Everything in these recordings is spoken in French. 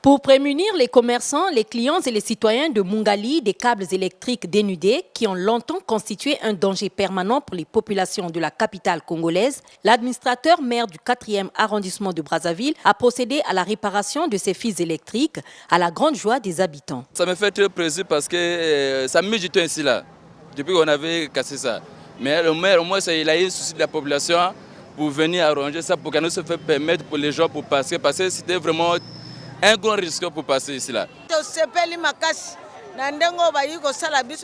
Pour prémunir les commerçants, les clients et les citoyens de Mungali des câbles électriques dénudés qui ont longtemps constitué un danger permanent pour les populations de la capitale congolaise, l'administrateur maire du 4e arrondissement de Brazzaville a procédé à la réparation de ces fils électriques à la grande joie des habitants. Ça me fait très plaisir parce que ça met du temps ici là, depuis qu'on avait cassé ça. Mais le maire, au moins, il a eu le souci de la population pour venir arranger ça, pour qu'on nous se fait permettre pour les gens pour passer, parce que c'était vraiment un grand risque pour passer ici là.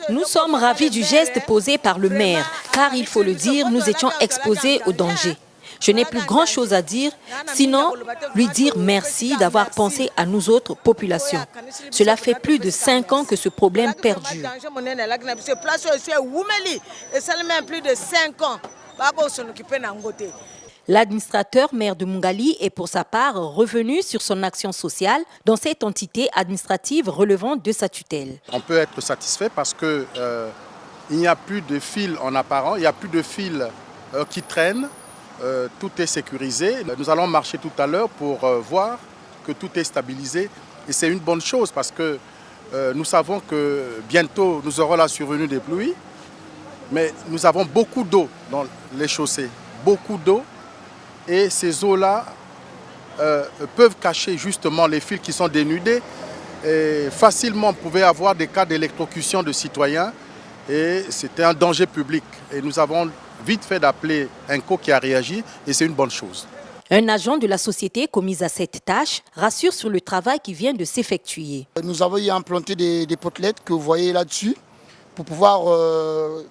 Nous sommes ravis du geste posé par le maire, car il faut le dire, nous étions exposés au danger. Je n'ai plus grand-chose à dire, sinon lui dire merci d'avoir pensé à nous autres populations. Cela fait plus de 5 ans que ce problème perdure. L'administrateur maire de Mungali est pour sa part revenu sur son action sociale dans cette entité administrative relevant de sa tutelle. On peut être satisfait parce qu'il n'y a plus de fils en apparent, il n'y a plus de fils qui traînent, tout est sécurisé. Nous allons marcher tout à l'heure pour voir que tout est stabilisé et c'est une bonne chose parce que nous savons que bientôt nous aurons la survenue des pluies, mais nous avons beaucoup d'eau dans les chaussées, beaucoup d'eau. Et ces eaux-là peuvent cacher justement les fils qui sont dénudés. Et facilement, on pouvait avoir des cas d'électrocution de citoyens. Et c'était un danger public. Et nous avons vite fait d'appeler un co qui a réagi. Et c'est une bonne chose. Un agent de la société commis à cette tâche rassure sur le travail qui vient de s'effectuer. Nous avons implanté des potelettes que vous voyez là-dessus, pour pouvoir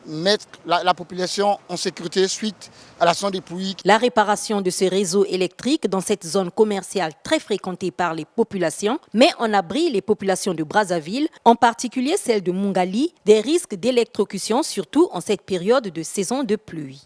mettre la population en sécurité suite à l'action des pluies. La réparation de ce réseau électrique dans cette zone commerciale très fréquentée par les populations met en abri les populations de Brazzaville, en particulier celles de Mungali, des risques d'électrocution, surtout en cette période de saison de pluie.